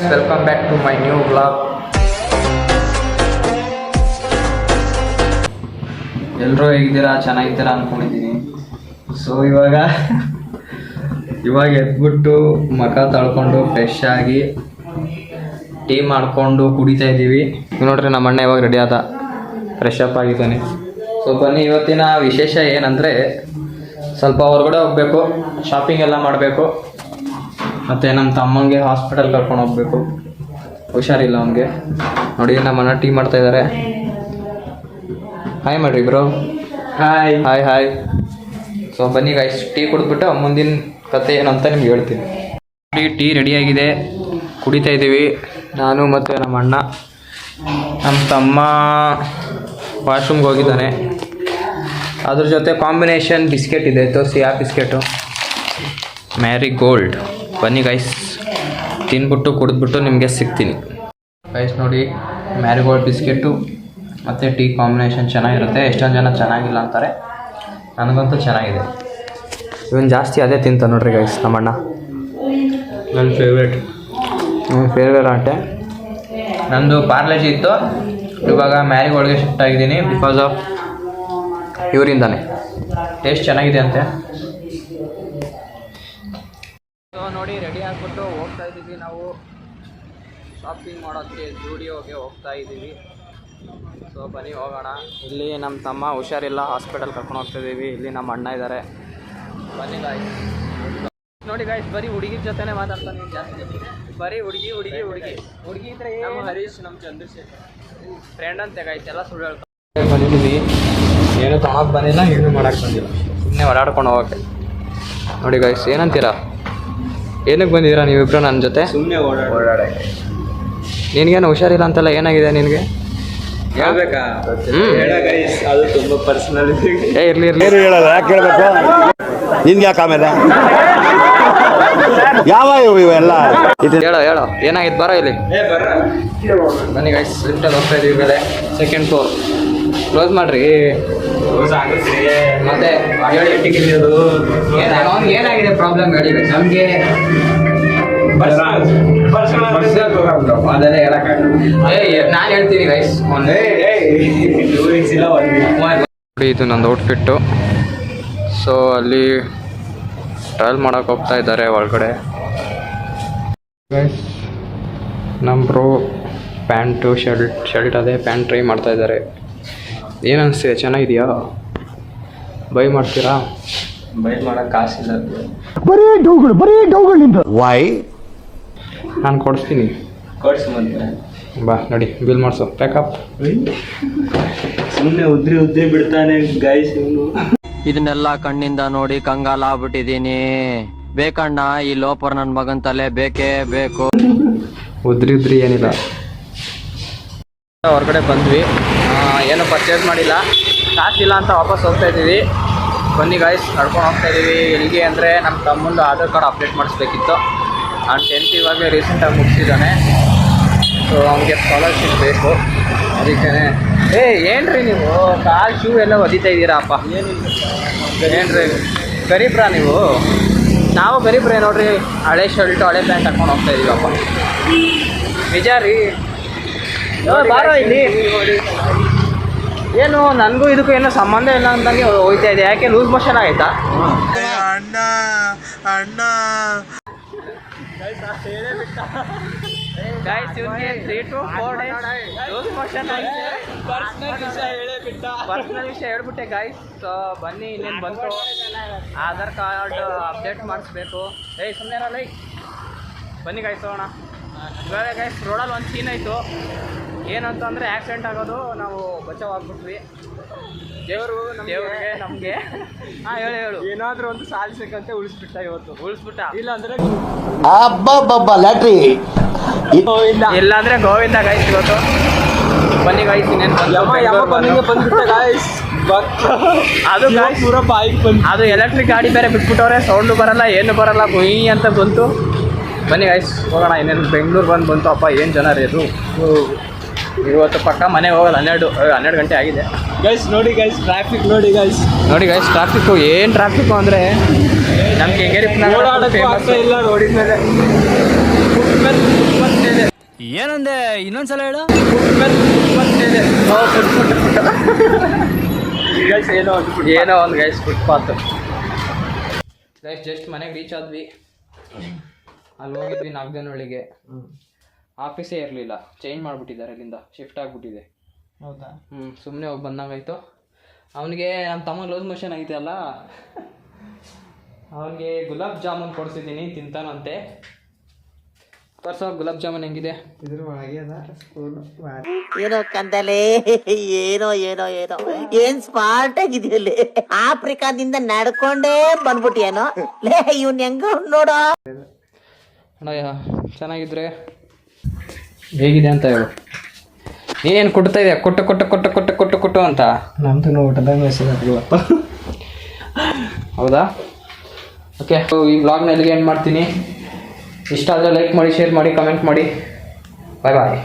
Welcome back to my new blog. ಎಲ್ಲರೂ ಹೇಗಿದ್ದೀರಾ? ಚೆನ್ನಾಗಿದ್ದೀರಾ ಅಂದ್ಕೊಂಡಿದ್ದೀನಿ. ಸೊ ಇವಾಗ ಎದ್ಬಿಟ್ಟು ಮುಖ ತೊಳ್ಕೊಂಡು ಫ್ರೆಶ್ ಆಗಿ ಟೀ ಮಾಡಿಕೊಂಡು ಕುಡಿತಾ ಇದ್ದೀವಿ. ನೋಡ್ರಿ ನಮ್ಮ ಅಣ್ಣ ಇವಾಗ ರೆಡಿ ಆದ, ಫ್ರೆಶ್ ಅಪ್ ಆಗಿದ್ದಾನೆ. ಸೊ ಬನ್ನಿ, ಇವತ್ತಿನ ವಿಶೇಷ ಏನಂದರೆ ಸ್ವಲ್ಪ ಹೊರಗಡೆ ಹೋಗಬೇಕು, ಶಾಪಿಂಗ್ ಎಲ್ಲ ಮಾಡಬೇಕು, ಮತ್ತು ನಮ್ಮ ತಮ್ಮಂಗೆ ಹಾಸ್ಪಿಟಲ್ ಕರ್ಕೊಂಡು ಹೋಗ್ಬೇಕು, ಹುಷಾರಿಲ್ಲ ಅವನಿಗೆ. ನೋಡಿ ನಮ್ಮ ಅಣ್ಣ ಟೀ ಮಾಡ್ತಾ ಇದ್ದಾರೆ. ಹಾಯ್ ಮಾಡಿರಿ bro. Hi hi hi. So ಬನ್ನಿ ಗೈಸ್, ಟೀ ಕುಡಿದ್ಬಿಟ್ಟು ಮುಂದಿನ ಕತೆ ಏನು ಅಂತ ನಿಮ್ಗೆ ಹೇಳ್ತೀನಿ. ಟೀ ರೆಡಿಯಾಗಿದೆ, ಕುಡಿತಾ ಇದ್ದೀವಿ ನಾನು ಮತ್ತು ನಮ್ಮ ಅಣ್ಣ. ನಮ್ಮ ತಮ್ಮ ವಾಶ್ರೂಮ್ಗೆ ಹೋಗಿದ್ದಾನೆ. ಅದ್ರ ಜೊತೆ ಕಾಂಬಿನೇಷನ್ ಬಿಸ್ಕೆಟ್ ಇದೆ, ತೋರಿಸಿ ಯಾವ ಬಿಸ್ಕೆಟು? Marie Gold. ಬನ್ನಿ ಗೈಸ್, ತಿನ್ಬಿಟ್ಟು ಕುಡಿದ್ಬಿಟ್ಟು ನಿಮಗೆ ಸಿಗ್ತೀನಿ. ಗೈಸ್ ನೋಡಿ, ಮ್ಯಾರಿಗೋಲ್ಡ್ ಬಿಸ್ಕೆಟು ಮತ್ತು ಟೀ ಕಾಂಬಿನೇಷನ್ ಚೆನ್ನಾಗಿರುತ್ತೆ. ಎಷ್ಟೊಂದು ಜನ ಚೆನ್ನಾಗಿಲ್ಲ ಅಂತಾರೆ, ನನಗಂತೂ ಚೆನ್ನಾಗಿದೆ. ಇವನು ಜಾಸ್ತಿ ಅದೇ ತಿಂತ ನೋಡ್ರಿ ಗೈಸ್ ನಮ್ಮಣ್ಣ. ನನ್ನ ಫೇವ್ರೇಟ್ ಆಟೆ. ನಂದು ಪಾರ್ಲೇಜಿ ಇತ್ತು, ಇವಾಗ ಮ್ಯಾರಿಗೋಲ್ಡ್ಗೆ ಶಿಫ್ಟ್ ಆಗಿದ್ದೀನಿ ಬಿಕಾಸ್ ಆಫ್ ಇವರಿಂದಾನೆ. ಟೇಸ್ಟ್ ಚೆನ್ನಾಗಿದೆ ಅಂತೆ. ಸೊ ನೋಡಿ, ರೆಡಿ ಆಗಿಬಿಟ್ಟು ಹೋಗ್ತಾ ಇದ್ದೀವಿ ನಾವು ಶಾಪಿಂಗ್ ಮಾಡೋಕ್ಕೆ. ಜೂಡಿಯೋಗೆ ಹೋಗ್ತಾ ಇದ್ದೀವಿ. ಸೊ ಬನ್ನಿ ಹೋಗೋಣ. ಇಲ್ಲಿ ನಮ್ಮ ತಮ್ಮ ಹುಷಾರಿಲ್ಲ, ಹಾಸ್ಪಿಟಲ್ ಕರ್ಕೊಂಡು ಹೋಗ್ತಾಯಿದ್ದೀವಿ. ಇಲ್ಲಿ ನಮ್ಮ ಅಣ್ಣ ಇದ್ದಾರೆ. ಬನ್ನಿ ಗಾಯ್ಸ್. ನೋಡಿ ಗಾಯ್ಸ್, ಬರೀ ಹುಡುಗಿ ಜೊತೆನೇ ಮಾತಾಡ್ತಾನೆ ಜಾಸ್ತಿ. ಬರೀ ಹುಡುಗಿ ಇದ್ರೆ ನಮ್ಮ ಹರೀಶ್, ನಮ್ಮ ಚಂದ್ರಶೇಖರ್ ಫ್ರೆಂಡ್ ಅಂತೆ ಗಾಯ್ಸ್. ಎಲ್ಲ ಸುಳ್ಳು ಹೇಳ್ತಾರೆ. ಬಂದಿದ್ದೀವಿ, ಏನು ತೊಗೊಳಕ್ಕೆ ಬಂದಿಲ್ಲ, ಏನು ಮಾಡೋಕ್ಕೆ ಬಂದಿಲ್ಲ, ಸುಮ್ಮನೆ ಓಡಾಡ್ಕೊಂಡು ಹೋಗೋಕ್ಕೆ. ನೋಡಿ ಗಾಯ್ಸ್, ಏನಂತೀರಾ? ಏನಕ್ಕೆ ಬಂದಿದ್ದೀರಾ ನೀವಿಬ್ರು ನನ್ನ ಜೊತೆ? ಸುಮ್ಮನೆ ಓಡಾಡೋಕ್ಕೆ. ನಿನಗೇನು ಹುಷಾರಿಲ್ಲ ಅಂತಲ್ಲ, ಏನಾಗಿದೆ ನಿನಗೆ? ಹೇಳ್ಬೇಕಾ? ಅದು ತುಂಬ ಪರ್ಸನಲ್. ಇರಲಿ ಹೇಳೋದು ಯಾಕೆ ಹೇಳ್ಬೇಕು ನಿನ್ಗೆ? ಯಾಕೆ ಆಮೇಲೆ ಯಾವ ಇವೆಲ್ಲ ಹೇಳೋ ಏನಾಗಿತ್ತು? ಬರೋ ಇಲ್ಲಿ. ಬನ್ನಿ ಗೈಸ್, ಲಿಫ್ಟಲ್ಲಿ ಹೋಗ್ತಾ ಇದೀವಿ ಮೇಲೆ ಸೆಕೆಂಡ್ ಫ್ಲೋರ್. ಕ್ಲೋಸ್ ಮಾಡಿರಿ ಮತ್ತೆ. ಏನಾಗಿದೆ ಪ್ರಾಬ್ಲಮ್ ಹೇಳಿ ನಮಗೆ. ಅದೆಲ್ಲ ಹೇಳಕ್ಕಾಗಲ್ಲ. ನಾನು ಹೇಳ್ತೀನಿ ಗೈಸ್. ನೋಡಿ, ಇದು ನಂದು ಔಟ್ಫಿಟ್ಟು. ಸೊ ಅಲ್ಲಿ ಟ್ರಯಲ್ ಮಾಡೋಕೆ ಹೋಗ್ತಾ ಇದ್ದಾರೆ ಒಳಗಡೆ. ಗೈಸ್, ನಮ್ಮ ಬ್ರೋ ಪ್ಯಾಂಟು ಶರ್ಟ್ ಅದೇ ಪ್ಯಾಂಟ್ ಟ್ರೈ ಮಾಡ್ತಾ ಇದ್ದಾರೆ. ಏನು ಅನಿಸ್ತಿದೆ? ಚೆನ್ನಾಗಿದೆಯಾ? ಬೈ ಮಾಡ್ತೀರಾ? ಬೈ ಮಾಡೋಕ್ಕೆ ಕಾಸಿಲ್ಲ, ಬರೀ ಡೌಗಳು. ವೈ? ನಾನು ಕೊಡಿಸ್ತೀನಿ. ಬಾ ನೋಡಿ, ಬಿಲ್ ಮಾಡಿಸು. ಪ್ಯಾಕಪ್. ಸುಮ್ಮನೆ ಉದ್ರಿ ಬಿಡ್ತಾನೆ ಗೈಸ್ ಇವನು. ಇದನ್ನೆಲ್ಲ ಕಣ್ಣಿಂದ ನೋಡಿ ಕಂಗಾಲ ಆಗ್ಬಿಟ್ಟಿದೀನಿ. ಬೇಕಣ್ಣ, ಈ ಲೋಪರ್ ನನ್ನ ಮಗನ್ ತಲೆ ಬೇಕೇ ಬೇಕು. ಉದ್ರಿ ಏನಿಲ್ಲ. ಹೊರಗಡೆ ಬಂದ್ವಿ, ಏನು ಪರ್ಚೇಸ್ ಮಾಡಿಲ್ಲ, ಕಾಸಿಲ್ಲ ಅಂತ ವಾಪಸ್ ಹೋಗ್ತಾ ಇದ್ದೀವಿ. ಬನ್ನಿ ಗಾಯ್ಸ್, ನಡ್ಕೊಂಡು ಹೋಗ್ತಾ ಇದ್ದೀವಿ. ಎಲ್ಲಿಗೆ ಅಂದರೆ ನಮ್ಮ ತಮ್ಮಂದು ಆಧಾರ್ ಕಾರ್ಡ್ ಅಪ್ಡೇಟ್ ಮಾಡಿಸ್ಬೇಕಿತ್ತು. ಅವ್ನು 10th ಇವಾಗಲೇ ರೀಸೆಂಟಾಗಿ ಮುಗಿಸಿದ್ದಾನೆ. ಸೊ ಅವನಿಗೆ ಸ್ಕಾಲರ್ಶಿಪ್ ಬೇಕು, ಅದಕ್ಕೆ. ಏನ್ರಿ ನೀವು ಕಾಲು ಶೂ ಎಲ್ಲ ಒದಿತಾ ಇದ್ದೀರಾ ಅಪ್ಪ? ಏನ್ರಿ ಗರೀಬ್ರಾ ನೀವು? ನಾವು ಗರೀಬ್ರೇ ನೋಡ್ರಿ. ಹಳೆ ಶರ್ಟು ಹಳೆ ಪ್ಯಾಂಟ್ ಹಾಕ್ಕೊಂಡು ಹೋಗ್ತಾ ಇದೀವಪ್ಪ. ನಿಜ ರೀ. ಬಾರೋ ಇಲ್ಲಿ. ಏನು ನನಗೂ ಇದಕ್ಕೂ ಏನೋ ಸಂಬಂಧ ಇಲ್ಲ ಅಂದಂಗೆ ಹೋಗ್ತಾ ಇದೆ. ಯಾಕೆ ಲೂಸ್ ಮೋಷನ್ ಆಯ್ತಾ? ಅಣ್ಣ ಗೈಸ್, ಇವನಿಗೆ 3 to 4 days ಲೂಸ್ ಮೋಷನ್ ಆಗಿದೆ. ಪರ್ಸ್ನಲ್ ವಿಷಯ ಹೇಳ್ಬಿಟ್ಟೆ ಗೈಸ್. ಸೊ ಬನ್ನಿ, ಇನ್ನೇನು ಬಂತು, ಆಧಾರ್ ಕಾರ್ಡ್ ಅಪ್ಡೇಟ್ ಮಾಡಿಸ್ಬೇಕು. ಸುಮ್ಮನೆ ಇರಲ್ಲ. ಬನ್ನಿ ಗೈಸ್ ಹೋಗೋಣ. ಇವಾಗ ಗೈಸ್, ರೋಡಲ್ಲಿ ಒಂದು ಸೀನ್ ಆಯಿತು. ಏನಂತಂದರೆ ಆಕ್ಸಿಡೆಂಟ್ ಆಗೋದು, ನಾವು ಬಚಾವ್ ಆಗ್ಬಿಟ್ವಿ. ದೇವ್ರಿಗೆ ನಮಗೆ. ಹೇಳು. ಏನಾದರೂ ಒಂದು ಸಾಧಿಸಬೇಕಂತ ಉಳಿಸ್ಬಿಟ್ಟ ಇಲ್ಲ ಅಂದರೆ ಲ್ಯಾಟ್ರಿ ಇಲ್ಲ ಅಂದರೆ ಗೋವಿಂದ ಗೈಸ್ ಇವತ್ತು. ಬನ್ನಿ ಗೈಸ್, ಇನ್ನೇನು ಅದು ಎಲೆಕ್ಟ್ರಿಕ್ ಗಾಡಿ ಬೇರೆ ಬಿಟ್ಬಿಟ್ಟವ್ರೆ. ಸೌಂಡು ಬರಲ್ಲ, ಏನು ಬರಲ್ಲ, ಗುಯ್ ಅಂತ ಬಂತು. ಬನ್ನಿ ಗೈಸ್ ಹೋಗೋಣ. ಇನ್ನೇನು ಬೆಂಗಳೂರು ಬಂತು ಅಪ್ಪ, ಏನು ಜನ ರೀ ಅದು. ಇವತ್ತು ಪಕ್ಕ ಮನೆಗೆ ಹೋಗೋದು. 12 ಗಂಟೆ ಆಗಿದೆ ಗೈಸ್. ನೋಡಿ ಗೈಸ್, ಟ್ರಾಫಿಕ್ ನೋಡಿ ಗೈಸ್. ಟ್ರಾಫಿಕ್ಕು ಏನು ಟ್ರಾಫಿಕ್ಕು ಅಂದರೆ ನಮ್ಗೆ ಹೆಂಗೇರಿ ಓಡಾಡೋಕ್ಕೂ ಆಗ್ತಾ ಇಲ್ಲ ರೋಡಿನ ಮೇಲೆ. ಏನಂದೆ ಇನ್ನೊಂದ್ಸಲ ಹೇಳು ಏನೋ ಒಂದು ಗೈಸ್ ಫುಟ್ಪಾತ್ ಗೈಸ್ ಜಸ್ಟ್ ಮನೆಗೆ ರೀಚ್ ಆದ್ವಿ. ಅಲ್ಲಿ ಹೋಗಿದ್ವಿ ನಾಗದನಹಳ್ಳಿಗೆ. ಆಫೀಸೇ ಇರಲಿಲ್ಲ, ಚೇಂಜ್ ಮಾಡಿಬಿಟ್ಟಿದ್ದಾರೆ, ಅಲ್ಲಿಂದ ಶಿಫ್ಟ್ ಆಗಿಬಿಟ್ಟಿದೆ. ಹೌದಾ? ಸುಮ್ಮನೆ ಹೋಗಿ ಬಂದಂಗಾಯ್ತು. ಅವನಿಗೆ ನಮ್ಮ ತಮ್ಮ ಲೂಸ್ ಮೋಷನ್ ಐತೆ ಅಲ್ಲ, ಅವನಿಗೆ ಗುಲಾಬ್ ಜಾಮೂನ್ ಕೊಡಿಸಿದ್ದೀನಿ, ತಿಂತಾನಂತೆ. ತೋರ್ಸೋ ಗುಲಾಬ್ ಜಾಮೂನ್ ಹೆಂಗಿದೆ? ಇದ್ರ ಒಳಗೆ ಅದ ಸ್ಪೂನು ಏನೋ ಕಂದಲೆ, ಏನೋ ಏನೋ ಏನೋ ಏನ್ ಸ್ಮಾರ್ಟ್ ಆಗಿದೆಯಲ್ಲಿ. ಆಫ್ರಿಕಾದಿಂದ ನಡ್ಕೊಂಡೇ ಬಂದ್ಬಿಟ್ಟಿಯೇನೋ ಲೇ, ಇವ್ನ ಹೆಂಗ ನೋಡೋ. ಅಣ್ಣ ಚೆನ್ನಾಗಿದ್ರೆ ಹೇಗಿದೆ ಅಂತ ಹೇಳು. ನೀನೇನು ಕೊಡ್ತಾ ಇದೆಯಾ? ಕೊಟ್ಟು ಕೊಟ್ಟು ಕೊಟ್ಟು ಕೊಟ್ಟು ಕೊಟ್ಟು ಕೊಟ್ಟು ಅಂತ. ನಮ್ದು ಊಟದಾಗ ಮೆಸೇಜ್ ಇವತ್ತು. ಹೌದಾ? ಓಕೆ, ಈ ವ್ಲಾಗ್ನ ಎಲ್ಲಿಗೆ ಎಂಡ್ ಮಾಡ್ತೀನಿ. ಇಷ್ಟ ಆದರೆ ಲೈಕ್ ಮಾಡಿ, ಶೇರ್ ಮಾಡಿ, ಕಮೆಂಟ್ ಮಾಡಿ. ಬಾಯ್ ಬಾಯ್.